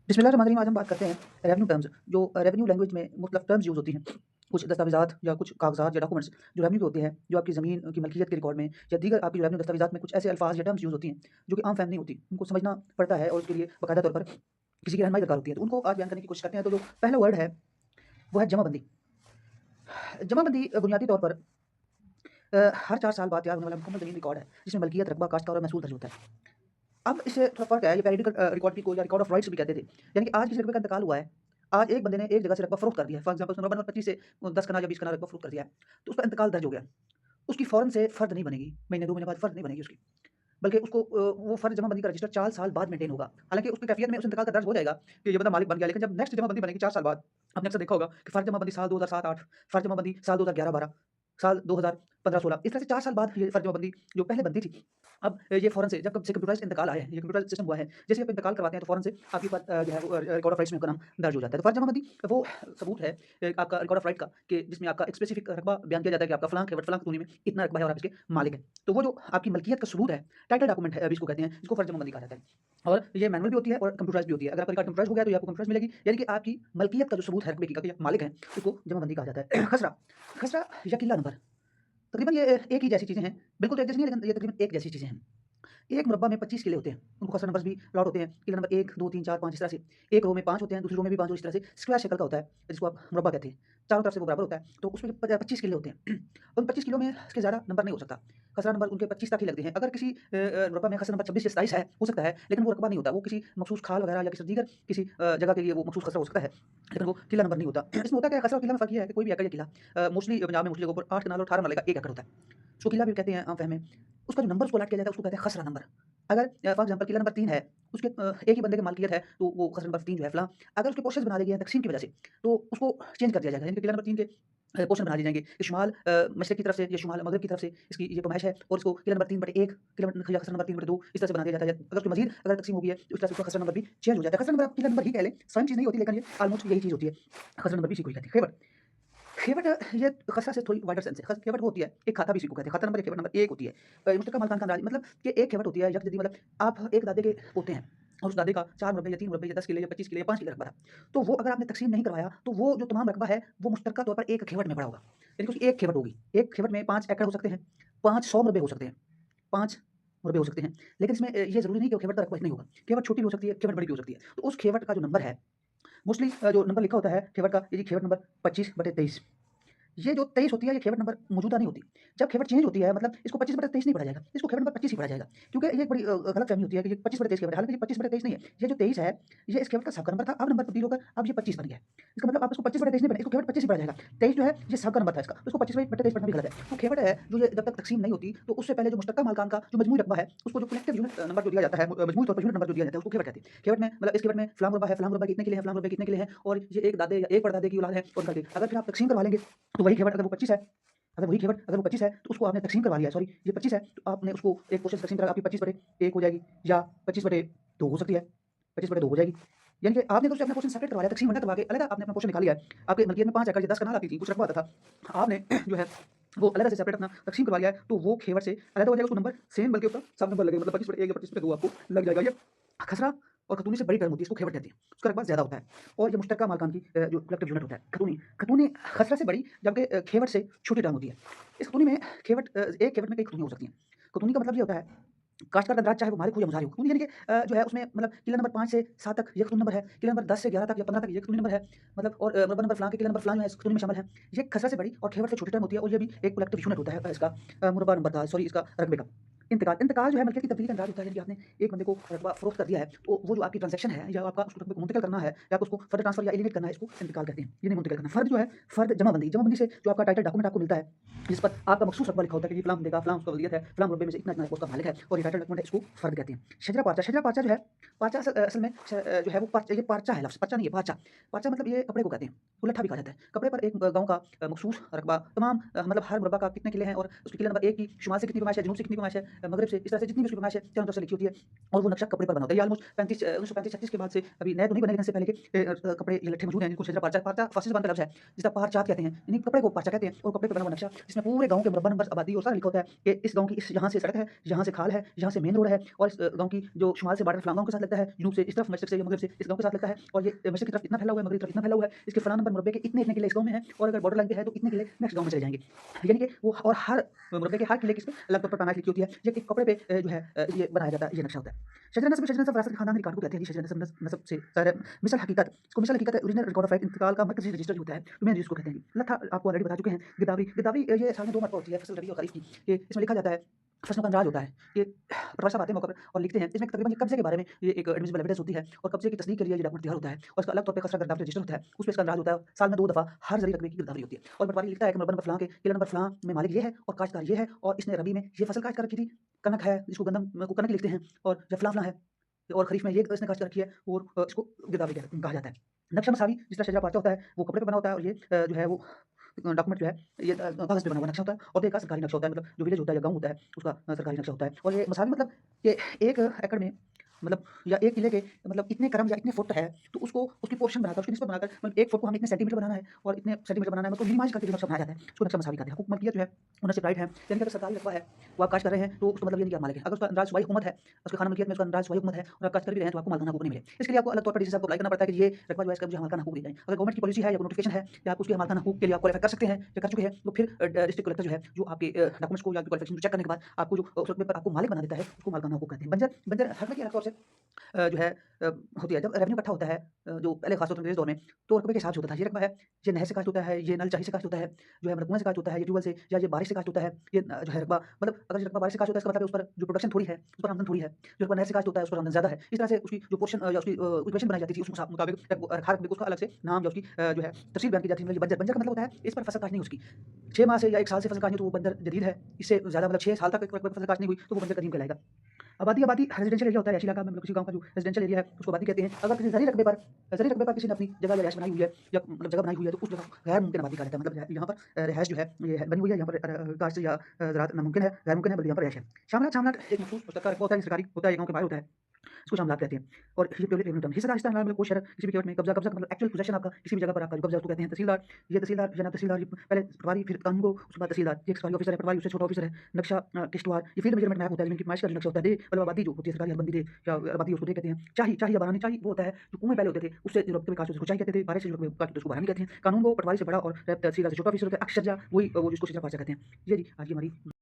बिस्मिल्लाहिर्रहमानिर्रहीम। आज हम बात करते हैं रेवेन्यू टर्म्स जो रेवेन्यू लैंग्वेज में मुख्तलिफ टर्म्स यूज़ होती हैं। कुछ दस्तावेज़ात या कुछ कागज़ात या डॉक्यूमेंट्स जो रेवेन्यू के होते हैं, जो आपकी ज़मीन की मलकियत के रिकॉर्ड में या दीगर आपकी रेवेन्यू दस्तावेज़ात में कुछ ऐसे अल्फ़ाज़ या टर्म्स यूज़ होती हैं, जो कि आम फ़हम नहीं होती। उनको समझना पड़ता है और उसके लिए बाकायदा तौर पर किसी की रहनुमाई दरकार होती है। तो उनको आज बयान करने की कोशिश करते हैं। तो जो पहला वर्ड है, वो है जमाबंदी। जमाबंदी बुनियादी तौर पर हर 4 साल बाद तैयार होने वाला मुकम्मल ज़मीन रिकॉर्ड है, जिसमें मलकियत, रकबा, काश्तकार और महसूल दर्ज होता है। अब इससे थोड़ा फ़र्क है, ये पेरिडिकल रिकॉर्ड की को या रिकॉर्ड ऑफ राइट्स भी कहते थे। यानी कि आज किसी रकबे का इंतकाल हुआ है, आज एक बंदे ने एक जगह से रकबा फ़रोख्त कर दिया है। फॉर एग्ज़ाम्पल उसने रकबा नंबर 25 से 10 कनाल या 20 कनाल रकबा फ़रोख्त कर दिया है, तो उसका इंतकाल दर्ज हो गया। उसकी फ़ौरन से फ़र्द नहीं बनेगी, महीने 2 महीने बाद फ़र्द नहीं बनेगी उसकी, बल्कि उसको वो फ़र्द जमाबंदी का रजिस्टर 4 साल बाद मेंटेन होगा। हालाँकि उसकी कैफ़ियत में उस इंतकाल का दर्ज हो जाएगा कि ये बंदा मालिक बन गया, लेकिन जब नेक्स्ट जमाबंदी बनेगी 4 साल बाद, आपने अक्सर देखा होगा कि फ़र्द जमाबंदी साल 2007-8, फ़र्द जमाबंदी साल 2011-12, साल 2015-16, इस तरह से 4 साल बाद ये फ़र्द जमाबंदी जो पहले बनती थी, अब ये फ़ौरन से जब से कंप्यूटराइज़्ड इंतकाल आया है, ये कंप्यूटराइज़्ड सिस्टम हुआ है, जैसे आप इंतकाल करवाते हैं तो फ़ौरन से आपके पास जो है वो रिकॉर्ड ऑफ राइट्स में आपका नाम दर्ज हो जाता है। तो फ़र्द जमाबंदी वो सबूत है आपका रिकॉर्ड ऑफ राइट का, कि जिसमें आपका एक स्पेसिफिक रकबा बयान किया जाता है कि आपका फलाँ खेवट फलाँ खतूनी में इतना रकबा है और आप इसके मालिक हैं। तो वो जो आपकी मलकियत का सबूत है, टाइटल डॉक्यूमेंट है अभी इसको कहते हैं, इसको फ़र्द जमाबंदी कहा जाता है। और ये मैनुअल भी होती है और कंप्यूटराइज़्ड भी होती है। अगर आपका रिकॉर्ड कंप्यूटराइज़्ड हो गया तो ये आपको कंप्यूटराइज़्ड मिलेगी, यानी कि आपकी मलकियत का जो सबूत है रकबे की का कि आप मालिक हैं, उसको जमाबंदी कहा जाता है। खसरा, खसरा या किल्ला नंबर, तकरीबन ये एक ही जैसी चीज़ें हैं। बिल्कुल तो एक जैसी नहीं है, लेकिन ये तकरीबन एक जैसी चीज़ें हैं। एक मुरब्बा में 25 किले होते हैं। उनको खसरा नंबर्स भी अलॉट होते हैं। किला नंबर 1, 2, 3, 4, 5 इस तरह से। एक रो में 5 होते हैं, दूसरी रो में भी 5 और इस तरह से स्क्वायर शक्ल का होता है, जिसको आप मुरब्बा कहते हैं। चारों तरफ से वो बराबर होता है। तो उसमें 25 किले होते हैं। उन 25 किलों में इसके ज़्यादा नंबर नहीं हो सकता। खसरा नंबर उनके 25 तक ही लगते हैं। अगर किसी मुरब्बा में खसरा नंबर 26 या 27 है, हो सकता है, लेकिन वो रकबा नहीं होता। वो किसी मखसूस खाल वगैरह या किसी दीगर किसी जगह के लिए वो मखसूस खसरा हो सकता है, लेकिन वो किला नंबर नहीं होता। इसमें होता क्या है, खसरा और किला में फ़र्क ये है कि कोई भी एकड़ या किला मोस्टली पंजाब में मोस्टली जगहों पर 8 कनाल और 18 मरले का 1 एकड़ होता है। उसको किला भी कहते हैं आम फ़हम में। उसका जो नंबर उसको अलॉट किया जाता है, उसको कहते हैं खसरा नंबर। अगर फॉर एग्ज़ाम्पल किला नंबर 3 है, उसके एक ही बंदे की मालिकियत है, तो वो खसरा नंबर 3 जो है फलाँ, अगर उसके पोर्शन्स बना दिए गए हैं तक़सीम की वजह से, तो उसको चेंज कर दिया जाएगा। यानी कि किला नंबर 3 के पोर्शन बना दिए जाएँगे कि शुमाल मशरिक़ की तरफ से या शुमाल मग़रिब की तरफ से इसकी ये पैमाइश है, और इसको किला नंबर 3/1, या खसरा नंबर 3/2 इस तरह से बना दिया जाता है। अगर उसमें मज़ीद अगर तक़सीम हो गई है, तो उस तरह से उसका खसरा नंबर भी चेंज हो जाता है। खसरा नंबर आप किला नंबर ही कह लें, सेम चीज़ नहीं होती, लेकिन ये ऑलमोस्ट यही चीज़ होती है। खसरा नंबर भी इसी को ही कहते हैं। खेवट, खेवट ये खसरा से थोड़ी वाइडर सेंस है। खेवट वो होती है, एक खाता भी इसी को कहते हैं। खाता नंबर 1, खेवट नंबर 1 होती है। मुश्तरका मालकान का अंदाज़ मतलब कि एक खेवट होती है यकजहती, मतलब आप एक दादे के पोते हैं और उस दादे का 4 मुरब्बे या 3 मुरब्बे या 10 किले या 25 किले या 5 किले रकबा था। तो वो अगर आपने तक़सीम नहीं करवाया, तो वो जो तमाम रकबा है, वो मुश्तरका तौर पर एक खेवट में पड़ा होगा। यानी कि उसकी एक खेवट होगी। एक खेवट में 5 एकड़ हो सकते हैं, 5 100 मुरब्बे हो सकते हैं, 5 मुरब्बे हो सकते हैं। लेकिन इसमें ये ज़रूरी नहीं कि वो खेवट का रकबा इतना ही होगा। खेवट छोटी भी हो सकती है, खेवट बड़ी भी हो सकती है। तो उस खेवट का जो नंबर है, मोस्टली जो नंबर लिखा होता है खेवट का, ये जी खेवट नंबर 25/23। ये जो 23 होती है, ये खेवट नंबर मौजूदा नहीं होती। जब खेवट चेंज होती है, मतलब इसको 25/23 नहीं पढ़ा जाएगा, इसको खेवट नंबर 25 ही पढ़ा जाएगा। क्योंकि ये एक बड़ी गलतफ़हमी होती है कि ये 25/23 खेवट है, हालाँकि ये 25/23 नहीं है। ये जो 23 है, ये इस खेवट का साहब का नंबर था, अब नंबर तब्दील होकर अब ये 25 बन गया है। इसका मतलब आप इसको 25/23 नहीं पढ़ें, इसको खेवट 25 ही पढ़ा जाएगा। 23 जो है, ये साहब का नंबर था इसका, तो इसको 25/23 पढ़ना भी गलत है। वो खेवट है जो ये जब तक तक़सीम नहीं होती, तो उससे पहले जो मुश्तरका मालकान का जो मजमूई रकबा है, उसको जो कलेक्टिव यूनिट नंबर जो दिया जाता है, मजमूई तौर पर यूनिट नंबर जो दिया जाता है, उसको खेवट कहते हैं। खेवट में मतलब इस खेवट में फलाँ मुरब्बा है, फलाँ मुरब्बा कितने किले हैं, फलाँ मुरब्बे कितने किले हैं, और ये एक दादे या एक परदादे की औलाद है और करके अगर फिर आप तक़सीम करवा लेंगे, तो वही खेवट अगर वो 25 है, अगर वही खेवट अगर वो 25 है, तो उसको आपने तक़सीम करवा लिया है, सॉरी ये 25 है, तो आपने उसको एक पोर्शन से तक़सीम करा, आपकी 25/1 हो जाएगी या 25/2 हो सकती है, 25/2 हो जाएगी। यानी कि आपने तो उससे अपना पोर्शन सेपरेट करवा लिया, तक़सीम वरना करवा के अलग आपने अपना पोर्शन निकाल लिया है। आपके मलकियत में 5 एकड़ या 10 कनाल आती थी, कुछ रकबा आता था। आपने जो है वो अलग से सेपरेट अपना तक़सीम करवा लिया है, तो वो खेवट से अलग हो जाएगा, उसको नंबर सेम, बल्कि उसका सब नंबर लगेगा, मतलब 25/1 या 25/2 आपको लग जाएगा। ये खसरा और खतूनी से बड़ी टर्म होती है, इसको खेवट कहते हैं। उसका रकबा ज़्यादा होता है और ये मुश्तरका मालकान की जो कलेक्टिव यूनिट होता है। खतूनी, खतूनी खसरा से बड़ी, जबकि खेवट से छोटी टर्म होती है। इस खतूनी में खेवट एक खेवट में कई खतूनियाँ हो सकती हैं। खतूनी का मतलब ये होता है, काश्तकार का अंदाज़ चाहे वो मालिक हो या मुज़ारिब हो। खतूनी यानी कि जो है उसमें मतलब किला नंबर 5 से 7 तक ये खतूनी नंबर है, किला नंबर 10 से 11 तक या 15 तक ये खतूनी नंबर है, मतलब और मुरब्बा नंबर फलाँ के किला नंबर फलाँ जो है इस खतूनी में शामिल है। ये खसरा से बड़ी और खेवट से छोटी टर्म होती है, और ये भी एक कलेक्टिव यूनिट होता है इसका मुरब्बा नंबर का, सॉरी इसका रकबे का। इंतकाल, इंतकाल जो है मलकियत की तब्दीली का अंदाज़ होता है, यानी कि आपने एक बंदे को रकबा फ़रोख्त कर दिया है, तो वो जो आपकी ट्रांज़ैक्शन है या आपका उसको रकबे को मुंतकिल करना है या आपको उसको फर्द ट्रांसफ़र या एलिनेट करना है, इसको इंतकाल कहते हैं। ये नहीं मुंतकिल करना। फ़र्द जो है, फ़र्द जमाबंदी, जमाबंदी से जो आपका टाइटल डॉक्यूमेंट आपको मिलता है, जिस पर आपका मखसूस रकबा लिखा होता है कि ये फलाँ बंदे का, फलाँ उसका वलीयत है, फलाँ मुरब्बे में से इतना-इतना उसका मालिक है और ये टाइटल डॉक्यूमेंट है, इसको फ़र्द कहते हैं। शजरा पारचा, शजरा पारचा जो है, पारचा असल में जो है वो ये पारचा है लफ़्ज़, पर्चा नहीं है, पारचा। पारचा मतलब ये कपड़े को कहते हैं, कुल्लठा भी कहा जाता है। कपड़े पर एक गाँव का मखसूस रकबा, तमाम मतलब हर मुरब्बा का कितने किले हैं और उसके किले नंबर 1 की शुमाल से कितनी पैमाइश है, जनूब से कितनी पैमाइश है, मगरिब से, इस तरह से जितनी भी उसकी फरमाइश है चारों तरफ से लिखी होती है और वो नक्शा कपड़े पर बना होता है। ये ऑलमोस्ट 1935-36 के बाद से अभी नए तो नहीं बने लेकिन इससे पहले के कपड़े ये लट्ठे मौजूद हैं जिनको शजरा पारचा पारचा फारसी ज़बान का लफ्ज़ है जिसका पारचात कहते हैं। इन्हीं कपड़े को पारचा कहते हैं और कपड़े पे बना हुआ नक्शा जिसमें पूरे गाँव के मुरब्बा नंबर आबादी और सारा लिखा होता है कि इस गाँव की इस यहाँ से सड़क है, यहाँ से खाल है, यहाँ से मेन रोड है और इस गाँव की जो शुमाल से बॉर्डर फलाँ गाँव के साथ लगता है, जनूब से इस तरफ मशरिक से या मगरिब से इस गाँव के साथ लगता है और ये मशरिक की तरफ इतना फैला हुआ है, मगरिब की तरफ इतना फैला हुआ है, इसके फलाँ नंबर मुरब्बे के इतने-इतने किले इस गाँव में हैं और अगर बॉर्डर लाइन पे है तो इतने किले नेक्स्ट गाँव में चले जाएँगे। यानी कि वो और हर मुरब्बे के हर किले किस पे अलग तौर पर पैमाइश लिखी होती है। ये एक कपड़े पे जो है ये बनाया जाता है, ये नक्शा होता है। शजर नस्ब विरासत के खानदानी रिकॉर्ड को कहते हैं जी। शजर नस्ब से ज़ाहिर है मिसल हकीकत, इसको मिसल हकीकत ओरिजिनल रिकॉर्ड ऑफ राइट इंतकाल का मरकज़ी रजिस्टर जो होता है, तुम्हें जिसको कहते हैं। लता आपको ऑलरेडी बता चुके हैं। गिरदावरी ये साल में 2 मरतबा होती है, फसल रबी और खरीफ की। ये इसमें लिखा जाता है फसलों का अंदाज़ होता है। ये पटवारी साहब आते हैं मौके पर और लिखते हैं। इसमें तकरीबन ये कब्ज़े के बारे में ये एक एडमिसिबल एविडेंस होती है और कब्ज़े की तस्दीक के लिए ये डॉक्यूमेंट तैयार होता है और इसका अलग तौर पे खसरा गिरदावरी रजिस्टर होता है। उसमें इसका अंदाज़ होता है। साल में 2 दफ़ा हर ज़रीए रकबे की गिरदावरी होती है और पटवारी लिखता है कि मुरब्बा नंबर फलाँ के किला नंबर फलाँ में मालिक ये है और काश्तकार ये है और इसने रबी में ये फसल काश्त कर रखी थी। कनक है जिसको गंदम को कनक लिखते हैं और जब फलाँ-फलाँ है और खरीफ में ये इसने काश्त कर रखी है और इसको गिरदावरी कहा जाता है। नक्शा मसावी जिस तरह शजरा पार्चा होता है वो कपड़े पे बना होता है और ये जो है वो डॉक्यूमेंट जो है ये कागज़ पे बना हुआ नक्शा होता है और तो एक सरकारी नक्शा होता है मतलब जो विलेज होता है या गाँव होता है उसका सरकारी नक्शा होता है। और ये मसावी मतलब ये 1 एकड़ में मतलब या 1 किले के मतलब इतने क्रम या इतने फुट है तो उसको उसकी पोर्शन बनाकर उसकी निस्बत बनाकर मतलब 1 फुट को हमें इतने सेंटीमीटर बनाना है और इतने सेंटीमीटर बनाना है मतलब मिनिमाइज़ करके जो नक्शा बनाया जाता है उसको नक्शा मसावी कहते हैं। हुकूक मलकियत जो है ओनरशिप राइट है यानी कि अगर सरकारी रकबा है वो आप काश्त कर रहे हैं तो उसका मतलब ये नहीं कि आप मालिक हैं। अगर उसका अंदाज़ सूबाई हुकूमत है उसके खाना मलकियत में उसका अंदाज़ सूबाई हुकूमत है और आप काश्त कर भी रहे हैं तो आपको मालिकाना हकूक नहीं मिले। इसके लिए आपको अलग तौर पर डीसी साहब को अप्लाई करना पड़ता है कि ये रकबा जो है इसका मुझे मालिकाना हकूक दिए जाएँ। अगर गवर्नमेंट की पॉलिसी है या नोटिफिकेशन है या आप उसके मालिकाना हकूक के लिए आप क्वालीफाई कर सकते हैं या कर चुके हैं तो फिर डिस्ट्रिक्ट कलेक्टर जो है जो आपके डॉक्यूमेंट्स को या क्वालिफिकेशन चेक करने के बाद आपको जो उस रकबे पर आपको मालिक बना देता है उसको मालिकाना हकूक कहते हैं। बंजर बंजर हर की अलग तौर से जो है होती है। जब रेवेन्यू इकट्ठा होता है जो पहले खास तौर पर अंग्रेज़ दौर में तो रकबे के हिसाब से होता था। ये रकबा है, ये नहर से काश्त होता है, ये नल चाही से काश्त होता है, जो है मतलब कुएँ से काश्त होता है, ये ट्यूबवेल से या ये बारिश से काश्त होता है। ये जो है रकबा मतलब अगर ये रकबा बारिश से काश्त होता है इसका मतलब है उस पर जो प्रोडक्शन थोड़ी है, उस पर आमदन थोड़ी है। जो रकबा नहर से काश्त होता है उस पर आमदन ज़्यादा है। इस तरह से उसकी जो पोर्शन या उसकी इक्वेशन बनाई जाती थी उस मुताबिक हर रकबे को उसका अलग से नाम या उसकी जो है तफसील बयान की जाती है। बंजर बंजर का मतलब होता है इस पर फसल काटनी उसकी 6 माह से या 1 साल से फसल काटनी तो वो बंजर जदीद है। इससे ज़्यादा मतलब 6 साल तक एक रकबे पर फसल काटनी हुई तो वो बंजर कदीम कहलाएगा। आबादी रेज़िडेंशियल एरिया होता है, रिहायशी इलाका में मतलब किसी गाँव का जो रेज़िडेंशियल एरिया है उसको आबादी कहते हैं। अगर किसी ज़रीए रकबे पर किसी ने अपनी जगह या रिहाइश बनाई हुई है या मतलब जगह बनाई हुई है तो उस जगह गैर मुमकिन आबादी कहा जाता है। मतलब यहाँ पर रिहाइश जो है ये बनी हुई है, यहाँ पर काश्त या ज़राअत नामुमकिन है, गैर मुमकिन है बल्कि यहाँ पर रिहाइश है। शामलात एक मखसूस मुश्तरका रकबा होता है, सरकारी होता है, ये गाँव के बाहर होता है। इसको शामलात कहते हैं और ये प्योरली रेवेन्यू टर्म हिस्सेदार मतलब कोई शहर किसी भी केवट में कब्ज़ा कब्ज़ा का मतलब एक्चुअल पोजेशन आपका किसी भी जगह पर आपका जो कब्ज़ा उसको कहते हैं। तहसीलदार जनाब तहसीलदार ये पहले पटवारी फिर कानूनगो उसके बाद तहसीलदार। ये एक सरकारी ऑफिसर है, पटवारी उससे छोटा ऑफिसर है। नक्शा किश्तवाड़ ये फील्ड मेजरमेंट मैप होता है, ज़मीन की पैमाइश का जो नक्शा होता है। दे मतलब आबादी जो होती है सरकारी हदबंदी दे या आबादी उसको दे कहते हैं। चाही या बारानी चाही वो होता है जो कुएँ पहले होते थे उससे जो रकबे में काश्त उसको चाही कहते थे, बारिश से जो रकबे में काश्त उसको बारानी कहते हैं। कानूनगो पटवारी से बड़ा और तहसीलदार से छोटा ऑफिसर होता है। अक्सर वो जिसको शजरा पारचा कहते हैं। ये जी आज की हमारी